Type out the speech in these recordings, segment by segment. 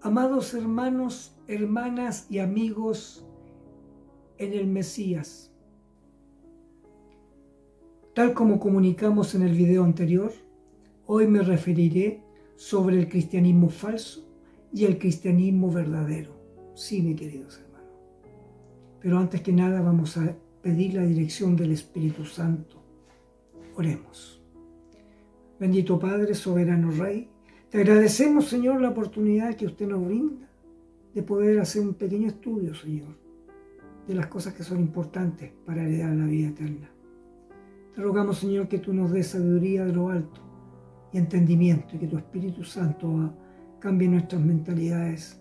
Amados hermanos, hermanas y amigos en el Mesías, tal como comunicamos en el video anterior, hoy me referiré sobre el cristianismo falso y el cristianismo verdadero. Sí, mis queridos hermanos. Pero antes que nada vamos a pedir la dirección del Espíritu Santo. Oremos. Bendito Padre, soberano Rey, te agradecemos, Señor, la oportunidad que usted nos brinda de poder hacer un pequeño estudio, Señor, de las cosas que son importantes para heredar la vida eterna. Te rogamos, Señor, que tú nos des sabiduría de lo alto y entendimiento, y que tu Espíritu Santo cambie nuestras mentalidades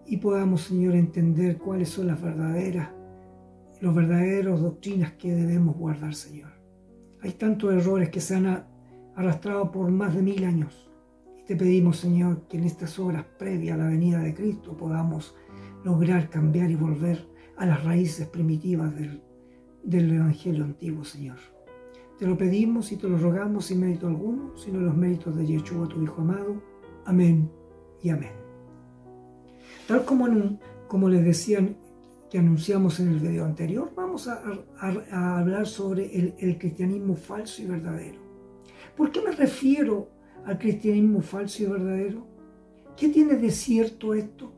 y podamos, Señor, entender cuáles son las los verdaderos doctrinas que debemos guardar, Señor. Hay tantos errores que se han arrastrado por más de 1000 años. Te pedimos, Señor, que en estas horas previas a la venida de Cristo podamos lograr cambiar y volver a las raíces primitivas del Evangelio antiguo, Señor. Te lo pedimos y te lo rogamos sin mérito alguno, sino los méritos de Yeshua, tu Hijo amado. Amén y amén. Tal como les decían que anunciamos en el video anterior, vamos a hablar sobre el cristianismo falso y verdadero. ¿Por qué me refiero al cristianismo falso y verdadero? ¿Qué tiene de cierto esto?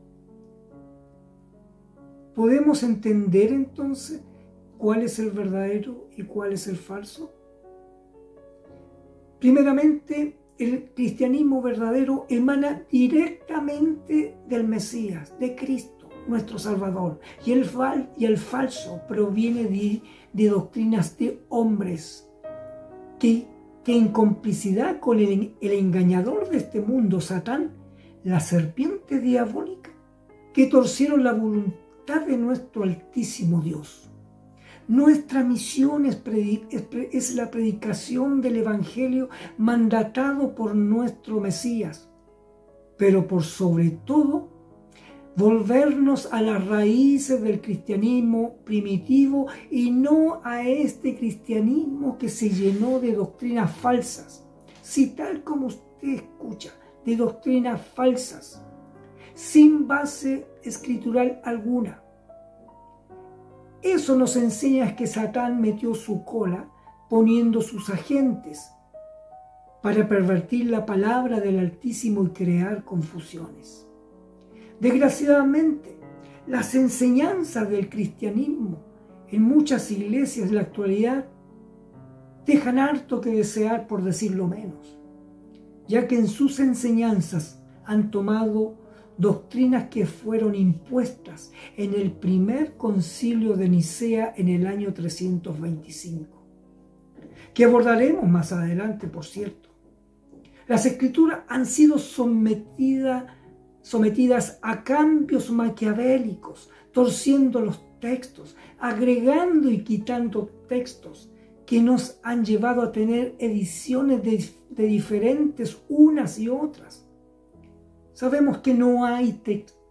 ¿Podemos entender entonces cuál es el verdadero y cuál es el falso? Primeramente, el cristianismo verdadero emana directamente del Mesías, de Cristo, nuestro Salvador. Y el falso proviene de doctrinas de hombres que en complicidad con el engañador de este mundo, Satán, la serpiente diabólica, que torcieron la voluntad de nuestro altísimo Dios. Nuestra misión es la predicación del Evangelio mandatado por nuestro Mesías, pero por sobre todo, volvernos a las raíces del cristianismo primitivo y no a este cristianismo que se llenó de doctrinas falsas. Si tal como usted escucha, de doctrinas falsas, sin base escritural alguna. Eso nos enseña que Satán metió su cola poniendo sus agentes para pervertir la palabra del Altísimo y crear confusiones. Desgraciadamente, las enseñanzas del cristianismo en muchas iglesias de la actualidad dejan harto que desear, por decirlo menos, ya que en sus enseñanzas han tomado doctrinas que fueron impuestas en el primer concilio de Nicea en el año 325, que abordaremos más adelante, por cierto. Las escrituras han sido sometidas a cambios maquiavélicos, torciendo los textos, agregando y quitando textos que nos han llevado a tener ediciones de diferentes unas y otras. Sabemos que no hay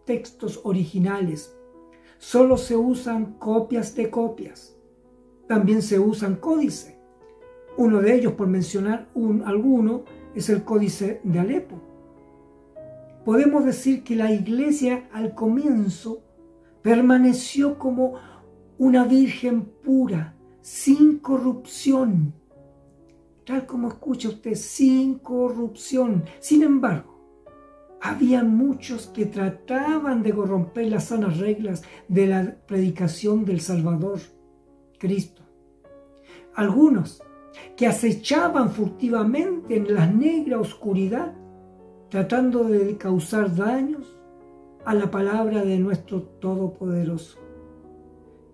textos originales, solo se usan copias de copias. También se usan códices. Uno de ellos, por mencionar alguno, es el Códice de Alepo. Podemos decir que la iglesia al comienzo permaneció como una virgen pura, sin corrupción. Tal como escucha usted, sin corrupción. Sin embargo, había muchos que trataban de corromper las sanas reglas de la predicación del Salvador, Cristo. Algunos que acechaban furtivamente en la negra oscuridad, tratando de causar daños a la palabra de nuestro Todopoderoso.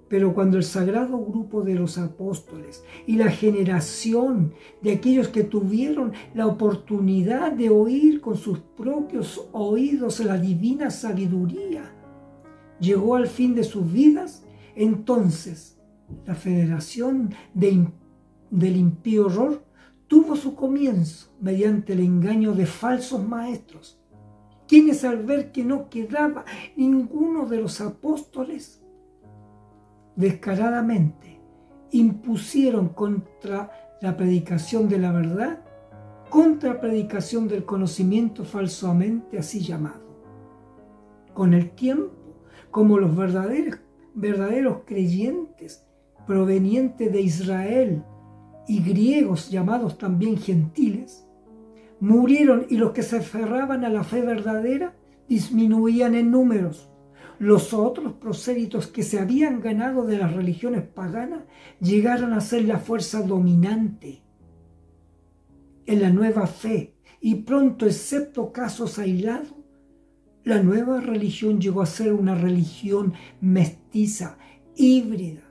Pero cuando el sagrado grupo de los apóstoles y la generación de aquellos que tuvieron la oportunidad de oír con sus propios oídos la divina sabiduría llegó al fin de sus vidas, entonces la federación del impío error tuvo su comienzo mediante el engaño de falsos maestros, quienes al ver que no quedaba ninguno de los apóstoles, descaradamente impusieron contra la predicación de la verdad, contra la predicación del conocimiento falsamente así llamado. Con el tiempo, como los verdaderos creyentes provenientes de Israel y griegos llamados también gentiles, murieron y los que se aferraban a la fe verdadera disminuían en números. Los otros prosélitos que se habían ganado de las religiones paganas llegaron a ser la fuerza dominante en la nueva fe y pronto, excepto casos aislados, la nueva religión llegó a ser una religión mestiza, híbrida,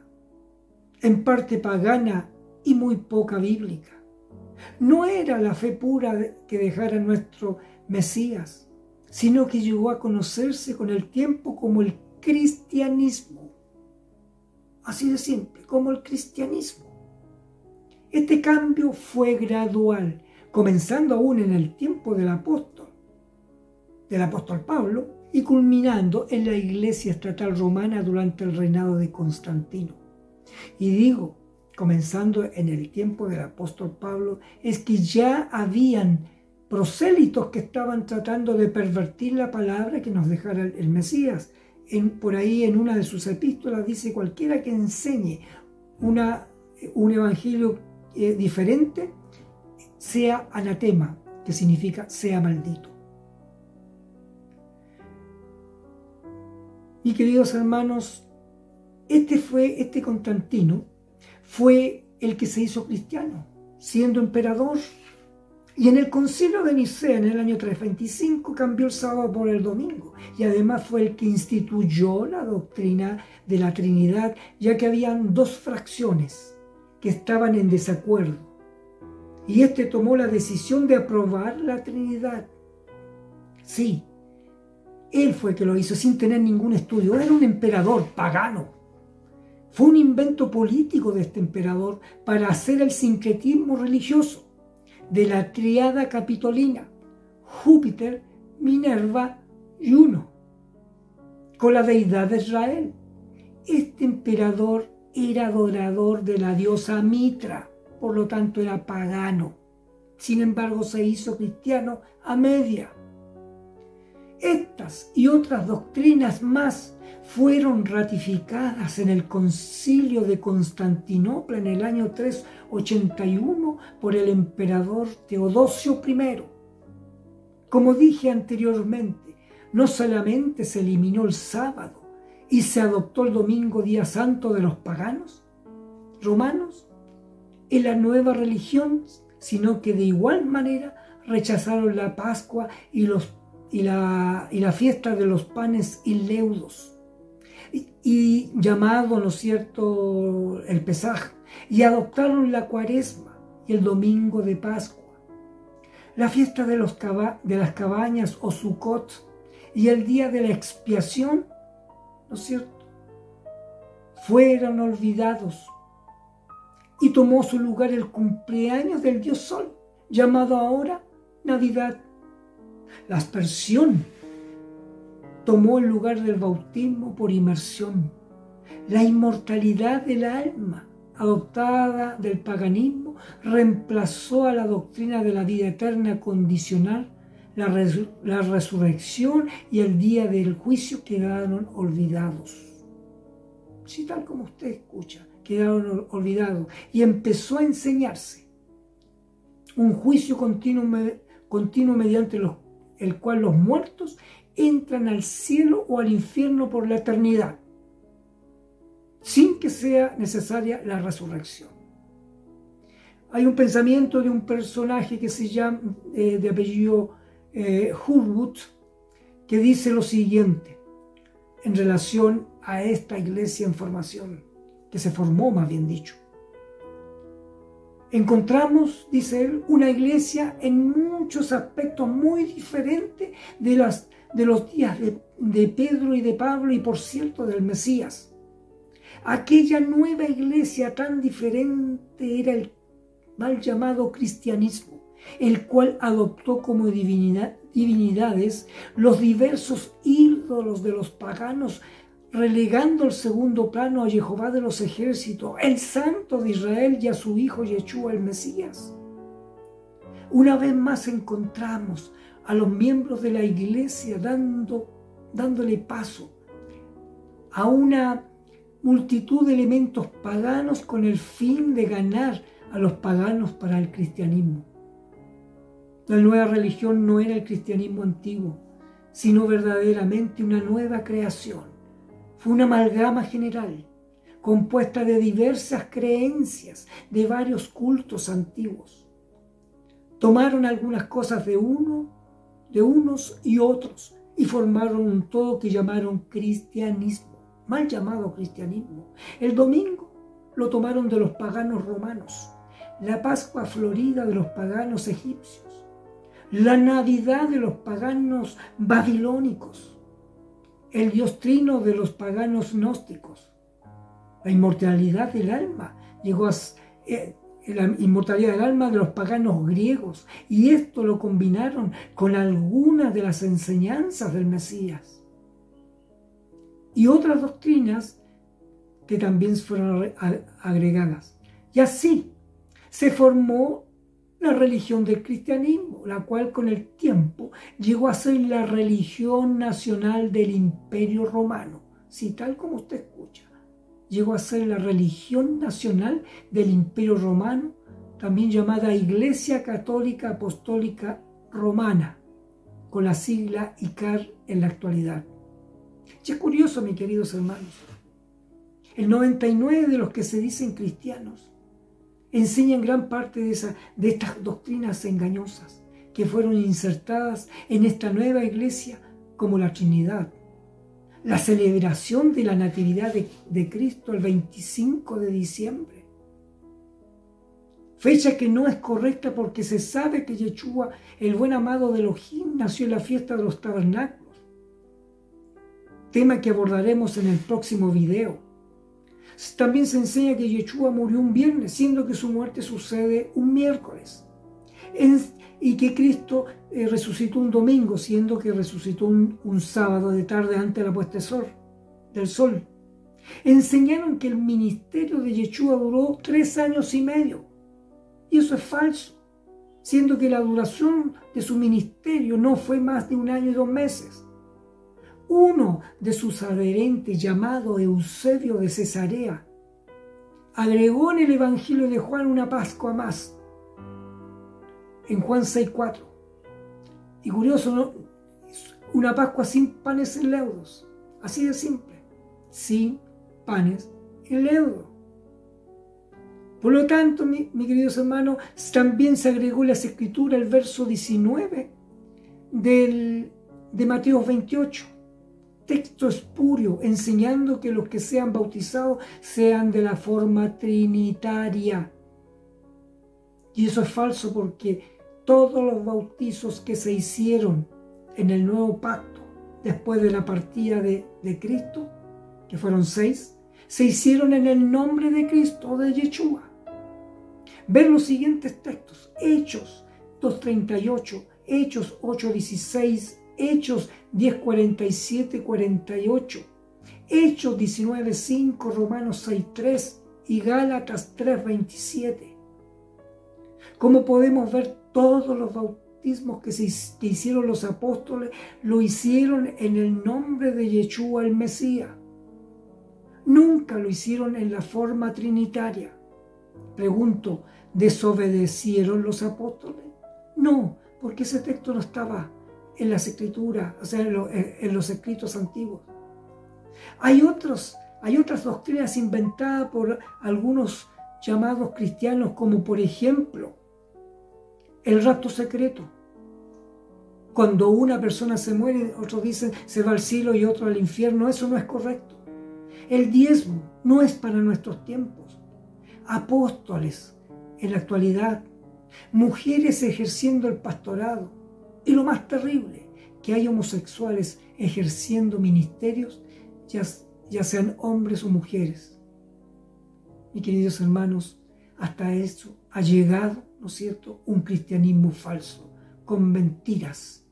en parte pagana y muy poca bíblica. No era la fe pura que dejara nuestro Mesías, sino que llegó a conocerse con el tiempo como el cristianismo. Así de simple, como el cristianismo. Este cambio fue gradual, comenzando aún en el tiempo del apóstol Pablo, y culminando en la iglesia estatal romana durante el reinado de Constantino. Y digo, comenzando en el tiempo del apóstol Pablo, es que ya habían prosélitos que estaban tratando de pervertir la palabra que nos dejara el Mesías. Por ahí en una de sus epístolas dice: cualquiera que enseñe un evangelio diferente sea anatema, que significa sea maldito. Y queridos hermanos, este Constantino fue el que se hizo cristiano, siendo emperador. Y en el concilio de Nicea, en el año 325, cambió el sábado por el domingo. Y además fue el que instituyó la doctrina de la Trinidad, ya que habían dos fracciones que estaban en desacuerdo. Y este tomó la decisión de aprobar la Trinidad. Sí, él fue el que lo hizo sin tener ningún estudio. Era un emperador pagano. Fue un invento político de este emperador para hacer el sincretismo religioso de la triada capitolina, Júpiter, Minerva y Juno, con la deidad de Israel. Este emperador era adorador de la diosa Mitra, por lo tanto era pagano. Sin embargo, se hizo cristiano a media. Estas y otras doctrinas más fueron ratificadas en el Concilio de Constantinopla en el año 381 por el emperador Teodosio I. Como dije anteriormente, no solamente se eliminó el sábado y se adoptó el domingo día santo de los paganos romanos en la nueva religión, sino que de igual manera rechazaron la Pascua y la fiesta de los panes y leudos, y llamado, ¿no es cierto?, el Pesaj, y adoptaron la Cuaresma y el domingo de Pascua, la fiesta de las cabañas o Sukkot y el día de la expiación, ¿no es cierto?, fueron olvidados, y tomó su lugar el cumpleaños del dios Sol, llamado ahora Navidad. La aspersión tomó el lugar del bautismo por inmersión. La inmortalidad del alma, adoptada del paganismo, reemplazó a la doctrina de la vida eterna condicional. La resurrección y el día del juicio quedaron olvidados. Sí, tal como usted escucha, quedaron olvidados. Y empezó a enseñarse un juicio continuo mediante el cual los muertos entran al cielo o al infierno por la eternidad, sin que sea necesaria la resurrección. Hay un pensamiento de un personaje que se llama, de apellido Hurwood, que dice lo siguiente en relación a esta iglesia en formación, que se formó, más bien dicho. Encontramos, dice él, una iglesia en muchos aspectos muy diferente de los días de Pedro y de Pablo y, por cierto, del Mesías. Aquella nueva iglesia tan diferente era el mal llamado cristianismo, el cual adoptó como divinidades los diversos ídolos de los paganos, relegando al segundo plano a Jehová de los ejércitos, el Santo de Israel, y a su hijo Yeshua el Mesías. Una vez más encontramos a los miembros de la iglesia dando dándole paso a una multitud de elementos paganos con el fin de ganar a los paganos para el cristianismo. La nueva religión no era el cristianismo antiguo, sino verdaderamente una nueva creación. Fue una amalgama general, compuesta de diversas creencias de varios cultos antiguos. Tomaron algunas cosas de unos y otros y formaron un todo que llamaron cristianismo, mal llamado cristianismo. El domingo lo tomaron de los paganos romanos, la Pascua florida de los paganos egipcios, la Navidad de los paganos babilónicos, el Dios trino de los paganos gnósticos. La inmortalidad del alma llegó a la inmortalidad del alma de los paganos griegos, y esto lo combinaron con algunas de las enseñanzas del Mesías y otras doctrinas que también fueron agregadas. Y así se formó la religión del cristianismo, la cual con el tiempo llegó a ser la religión nacional del Imperio Romano. Sí, tal como usted escucha, llegó a ser la religión nacional del Imperio Romano, también llamada Iglesia Católica Apostólica Romana, con la sigla ICAR en la actualidad. Y es curioso, mis queridos hermanos, el 99% de los que se dicen cristianos enseñan gran parte de estas doctrinas engañosas que fueron insertadas en esta nueva iglesia, como la Trinidad, la celebración de la Natividad de Cristo el 25 de diciembre, fecha que no es correcta porque se sabe que Yeshua, el buen amado de Elohim, nació en la fiesta de los tabernáculos, tema que abordaremos en el próximo video. También se enseña que Yeshua murió un viernes, siendo que su muerte sucede un miércoles, y que Cristo resucitó un domingo, siendo que resucitó un sábado de tarde antes de la puesta del sol. Enseñaron que el ministerio de Yeshua duró 3 años y medio, y eso es falso, siendo que la duración de su ministerio no fue más de 1 año y 2 meses. Uno de sus adherentes, llamado Eusebio de Cesarea, agregó en el Evangelio de Juan una Pascua más, en Juan 6:4. Y curioso, ¿no? Una Pascua sin panes en leudos, así de simple, sin panes en leudo. Por lo tanto, mis queridos hermanos, también se agregó en las Escrituras el verso 19 de Mateo 28. Texto espurio, enseñando que los que sean bautizados sean de la forma trinitaria. Y eso es falso porque todos los bautizos que se hicieron en el nuevo pacto después de la partida de Cristo, que fueron 6, se hicieron en el nombre de Cristo, de Yeshua. Ver los siguientes textos: Hechos 2:38, Hechos 8:16, Hechos 10:47-48, Hechos 19:5, Romanos 6:3 y Gálatas 3:27. Como podemos ver, todos los bautismos que hicieron los apóstoles lo hicieron en el nombre de Yeshua el Mesías. Nunca lo hicieron en la forma trinitaria. Pregunto, ¿desobedecieron los apóstoles? No, porque ese texto no estaba en las Escrituras, o sea, en los escritos antiguos. Hay otras doctrinas inventadas por algunos llamados cristianos, como por ejemplo el rapto secreto. Cuando una persona se muere, otros dicen se va al cielo y otro al infierno. Eso no es correcto. El diezmo no es para nuestros tiempos. Apóstoles en la actualidad, mujeres ejerciendo el pastorado, y lo más terrible, que hay homosexuales ejerciendo ministerios, ya sean hombres o mujeres. Mis queridos hermanos, hasta eso ha llegado, ¿no es cierto?, un cristianismo falso, con mentiras.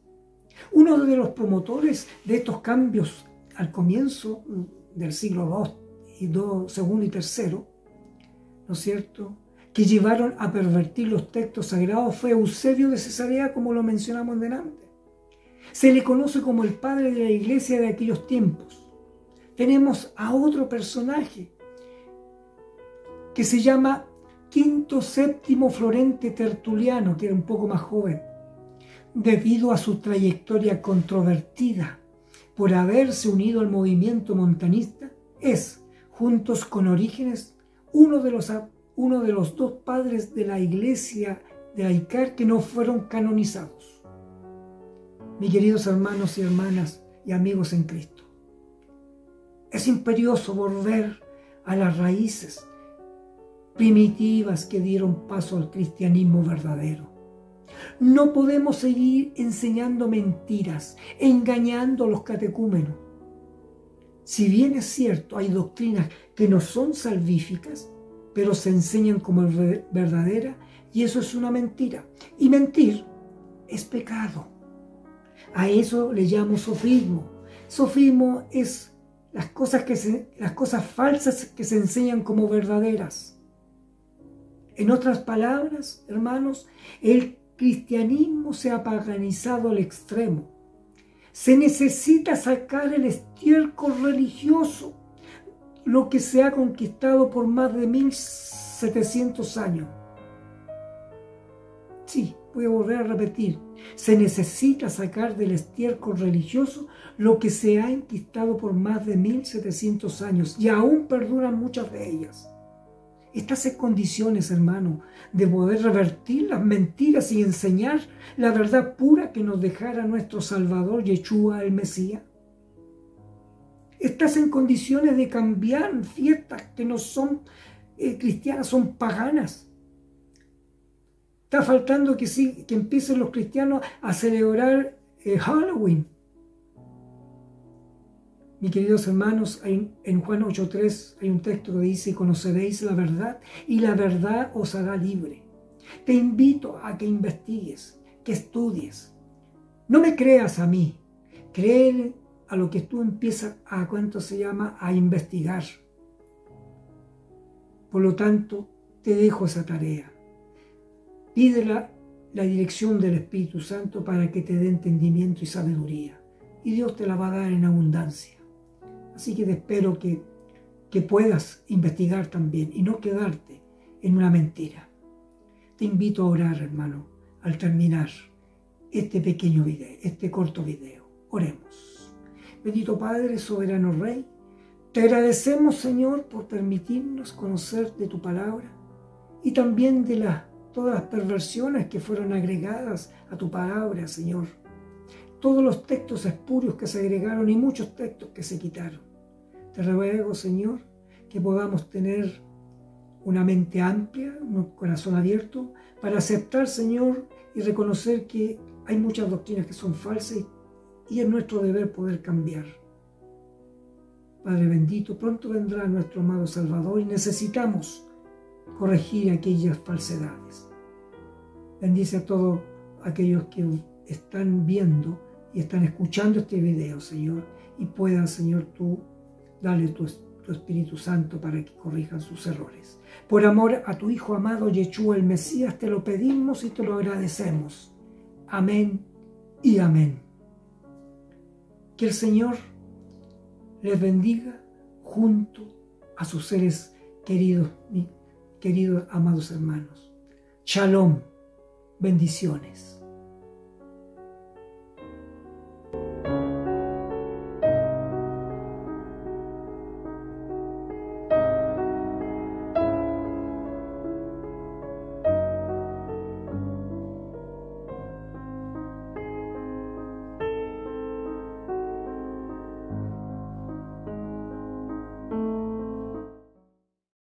Uno de los promotores de estos cambios al comienzo del siglo II y III, ¿no es cierto?, que llevaron a pervertir los textos sagrados, fue Eusebio de Cesarea, como lo mencionamos delante. Se le conoce como el padre de la iglesia de aquellos tiempos. Tenemos a otro personaje que se llama Quinto Séptimo Florente Tertuliano, que era un poco más joven. Debido a su trayectoria controvertida por haberse unido al movimiento montanista, es, juntos con Orígenes, uno de los dos padres de la iglesia de laical que no fueron canonizados. Mis queridos hermanos y hermanas y amigos en Cristo, es imperioso volver a las raíces primitivas que dieron paso al cristianismo verdadero. No podemos seguir enseñando mentiras, engañando a los catecúmenos. Si bien es cierto, hay doctrinas que no son salvíficas, pero se enseñan como verdadera, y eso es una mentira. Y mentir es pecado. A eso le llamo sofismo. Sofismo es las cosas falsas que se enseñan como verdaderas. En otras palabras, hermanos, el cristianismo se ha paganizado al extremo. Se necesita sacar el estiércol religioso, lo que se ha conquistado por más de 1700 años. Sí, voy a volver a repetir. Se necesita sacar del estiércol religioso lo que se ha conquistado por más de 1700 años y aún perduran muchas de ellas. Estás en condiciones, hermano, de poder revertir las mentiras y enseñar la verdad pura que nos dejara nuestro Salvador Yeshua el Mesías. Estás en condiciones de cambiar fiestas que no son cristianas, son paganas. Está faltando que empiecen los cristianos a celebrar Halloween. Mis queridos hermanos, en Juan 8:3 hay un texto que dice: conoceréis la verdad y la verdad os hará libre. Te invito a que investigues, que estudies. No me creas a mí, créele a lo que tú empiezas a investigar. Por lo tanto, te dejo esa tarea. Pide la dirección del Espíritu Santo para que te dé entendimiento y sabiduría. Y Dios te la va a dar en abundancia. Así que te espero que puedas investigar también y no quedarte en una mentira. Te invito a orar, hermano, al terminar este pequeño video, este corto video. Oremos. Bendito Padre, soberano Rey, te agradecemos, Señor, por permitirnos conocer de tu palabra y también de todas las perversiones que fueron agregadas a tu palabra, Señor. Todos los textos espurios que se agregaron y muchos textos que se quitaron. Te ruego, Señor, que podamos tener una mente amplia, un corazón abierto, para aceptar, Señor, y reconocer que hay muchas doctrinas que son falsas y es nuestro deber poder cambiar. Padre bendito, pronto vendrá nuestro amado Salvador y necesitamos corregir aquellas falsedades. Bendice a todos aquellos que están viendo y están escuchando este video, Señor, y puedan, Señor, tú darle tu Espíritu Santo para que corrijan sus errores. Por amor a tu Hijo amado Yeshua el Mesías, te lo pedimos y te lo agradecemos. Amén y amén. Que el Señor les bendiga junto a sus seres queridos, mis queridos amados hermanos. Shalom, bendiciones.